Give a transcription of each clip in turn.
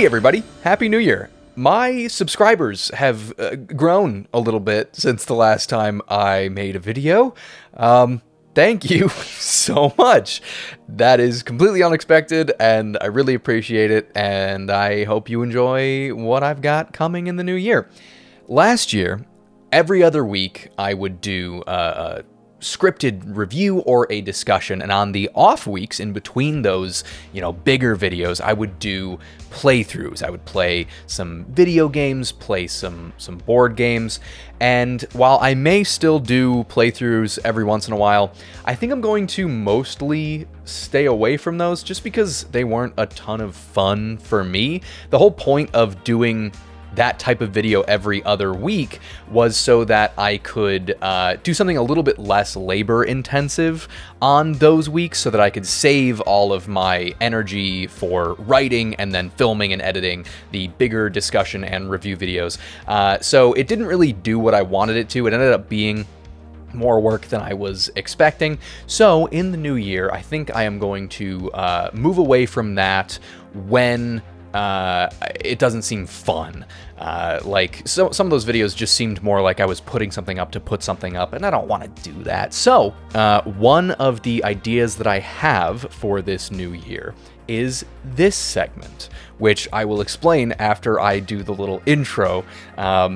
everybody, Happy New Year. My subscribers have grown a little bit since the last time I made a video. Thank you so much. That is completely unexpected, and I really appreciate it, and I hope you enjoy what I've got coming in the new year. Last year, every other week, I would do a scripted review or a discussion, and on the off weeks in between those, bigger videos, I would do playthroughs. I would play some video games, play some board games, and while I may still do playthroughs every once in a while, I think I'm going to mostly stay away from those just because they weren't a ton of fun for me. The whole point of doing that type of video every other week was so that I could do something a little bit less labor intensive on those weeks so that I could save all of my energy for writing and then filming and editing the bigger discussion and review videos. So it didn't really do what I wanted it to. It ended up being more work than I was expecting. So in the new year, I think I am going to move away from that when it doesn't seem fun. Some of those videos just seemed more like I was putting something up to put something up, and I don't want to do that. So, one of the ideas that I have for this new year is this segment, which I will explain after I do the little intro.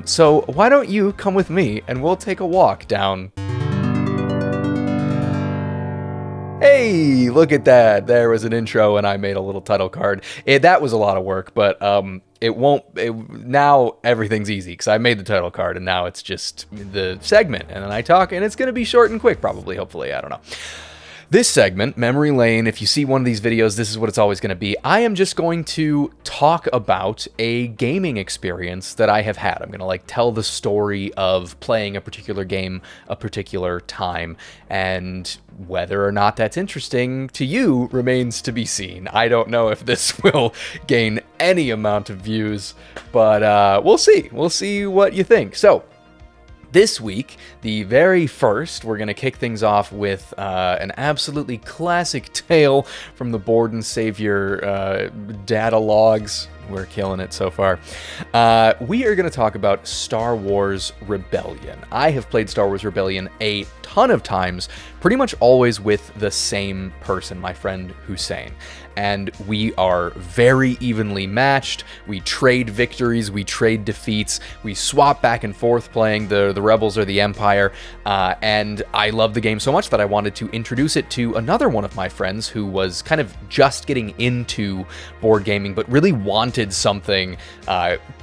So why don't you come with me and we'll take a walk down. Hey, look at that. There was an intro and I made a little title card. That was a lot of work, but now everything's easy because I made the title card and now it's just the segment and then I talk and it's going to be short and quick probably, hopefully, I don't know. This segment, Memory Lane, if you see one of these videos, this is what it's always going to be. I am just going to talk about a gaming experience that I have had. I'm going to tell the story of playing a particular game a particular time, and whether or not that's interesting to you remains to be seen. I don't know if this will gain any amount of views, but we'll see. We'll see what you think. So, this week, the very first, we're going to kick things off with an absolutely classic tale from the Board and Savior data logs. We're killing it so far. We are going to talk about Star Wars Rebellion. I have played Star Wars Rebellion a ton of times, pretty much always with the same person, my friend Hussein. And we are very evenly matched. We trade victories, we trade defeats, we swap back and forth playing the Rebels or the Empire, and I love the game so much that I wanted to introduce it to another one of my friends who was kind of just getting into board gaming, but really wanted something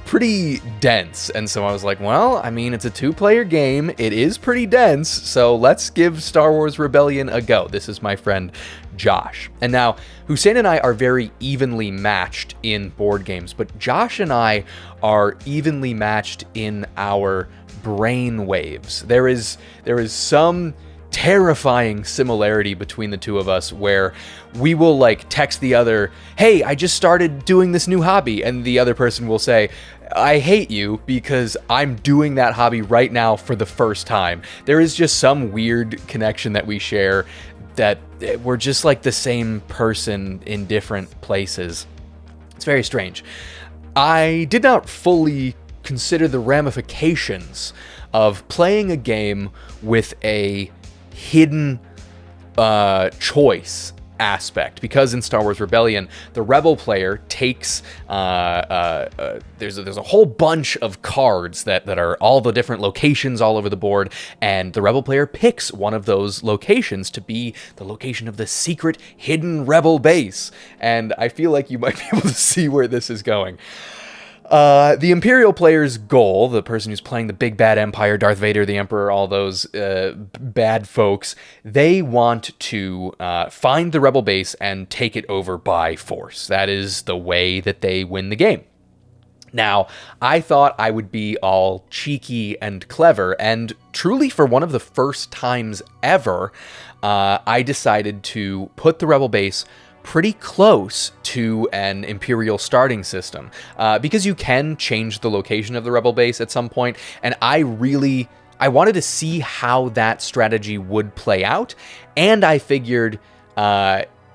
pretty dense. And so I was like, well, I mean, it's a two-player game, it is pretty dense, so let's give Star Wars Rebellion a go. This is my friend Josh. And now, Hussein and I are very evenly matched in board games, but Josh and I are evenly matched in our brain waves. There is some terrifying similarity between the two of us where we will text the other, hey, I just started doing this new hobby, and the other person will say, I hate you because I'm doing that hobby right now for the first time. There is just some weird connection that we share that we're just the same person in different places. It's very strange. I did not fully consider the ramifications of playing a game with a hidden choice aspect, because in Star Wars Rebellion, the Rebel player takes there's a whole bunch of cards that are all the different locations all over the board, and the Rebel player picks one of those locations to be the location of the secret hidden Rebel base, and I feel like you might be able to see where this is going. The Imperial player's goal, the person who's playing the big bad Empire, Darth Vader, the Emperor, all those bad folks, they want to find the Rebel base and take it over by force. That is the way that they win the game. Now, I thought I would be all cheeky and clever, and truly for one of the first times ever, I decided to put the Rebel base pretty close to an Imperial starting system, because you can change the location of the Rebel base at some point, and I wanted to see how that strategy would play out, and I figured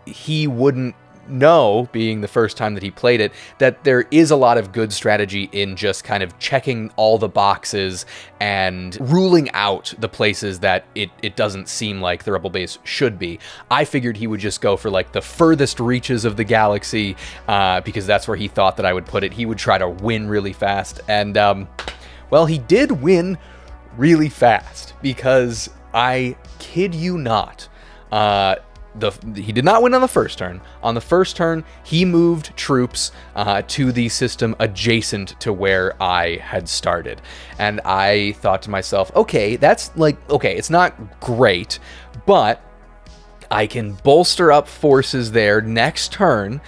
he wouldn't know, being the first time that he played it, that there is a lot of good strategy in just kind of checking all the boxes and ruling out the places that it doesn't seem like the Rebel base should be. I figured he would just go for like the furthest reaches of the galaxy, because that's where he thought that I would put it. He would try to win really fast, and well, he did win really fast, because I kid you not, he did not win on the first turn. On the first turn, he moved troops to the system adjacent to where I had started. And I thought to myself, okay, that's like, okay, it's not great, but I can bolster up forces there next turn,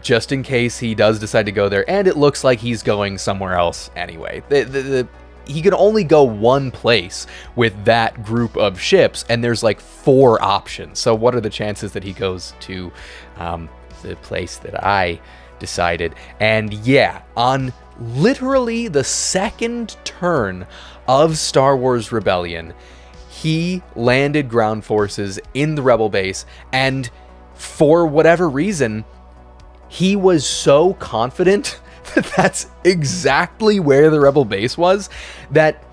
just in case he does decide to go there. And it looks like he's going somewhere else anyway. He can only go one place with that group of ships, and there's like 4 options. So what are the chances that he goes to the place that I decided? And yeah, on literally the second turn of Star Wars Rebellion, he landed ground forces in the Rebel base, and for whatever reason, he was so confident that that's exactly where the Rebel base was, that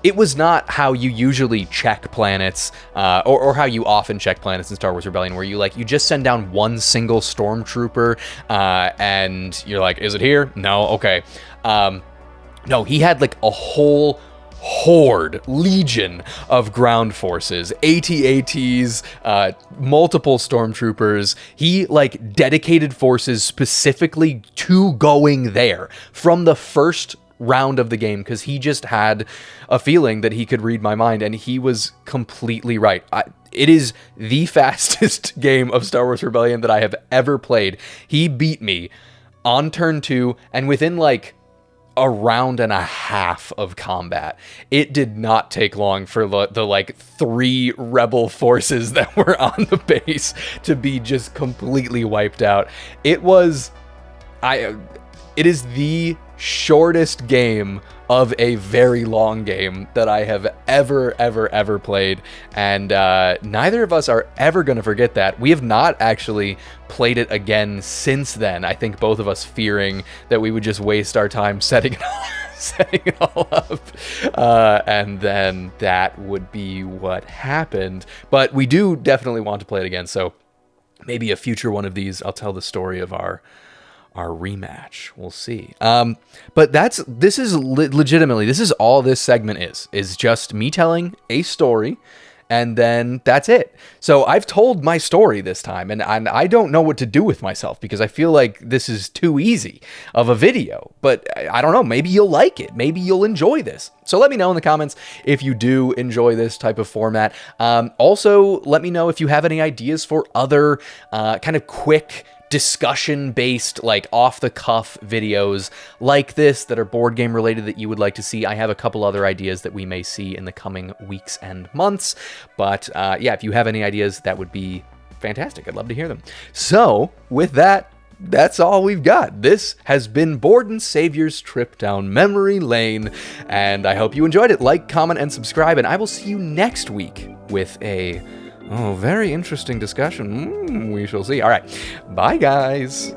it was not how you usually check planets, or how you often check planets in Star Wars Rebellion, where you just send down one single stormtrooper, and you're like, is it here? No, okay. No, he had like a whole legion of ground forces, AT-ATs, multiple stormtroopers. He like dedicated forces specifically to going there from the first round of the game, because he just had a feeling that he could read my mind, and he was completely right. It is the fastest game of Star Wars Rebellion that I have ever played. He beat me on turn 2, and within like a round and a half of combat. It did not take long for the like 3 rebel forces that were on the base to be just completely wiped out. It is the shortest game of a very long game that I have ever played, and neither of us are ever going to forget that. We have not actually played it again since then. I think both of us fearing that we would just waste our time setting it all up, and then that would be what happened. But we do definitely want to play it again, so maybe a future one of these, I'll tell the story of our rematch. We'll see. But this is legitimately, this is all this segment is just me telling a story, and then that's it. So I've told my story this time, and I don't know what to do with myself, because I feel like this is too easy of a video. But I don't know, maybe you'll like it. Maybe you'll enjoy this. So let me know in the comments if you do enjoy this type of format. Also, let me know if you have any ideas for other kind of quick discussion-based, like off-the-cuff videos like this that are board game related that you would like to see. I have a couple other ideas that we may see in the coming weeks and months. But yeah, if you have any ideas, that would be fantastic. I'd love to hear them. So with that, that's all we've got. This has been Borden Savior's trip down memory lane, and I hope you enjoyed it. Like, comment, and subscribe, and I will see you next week with a very interesting discussion. We shall see. All right. Bye, guys.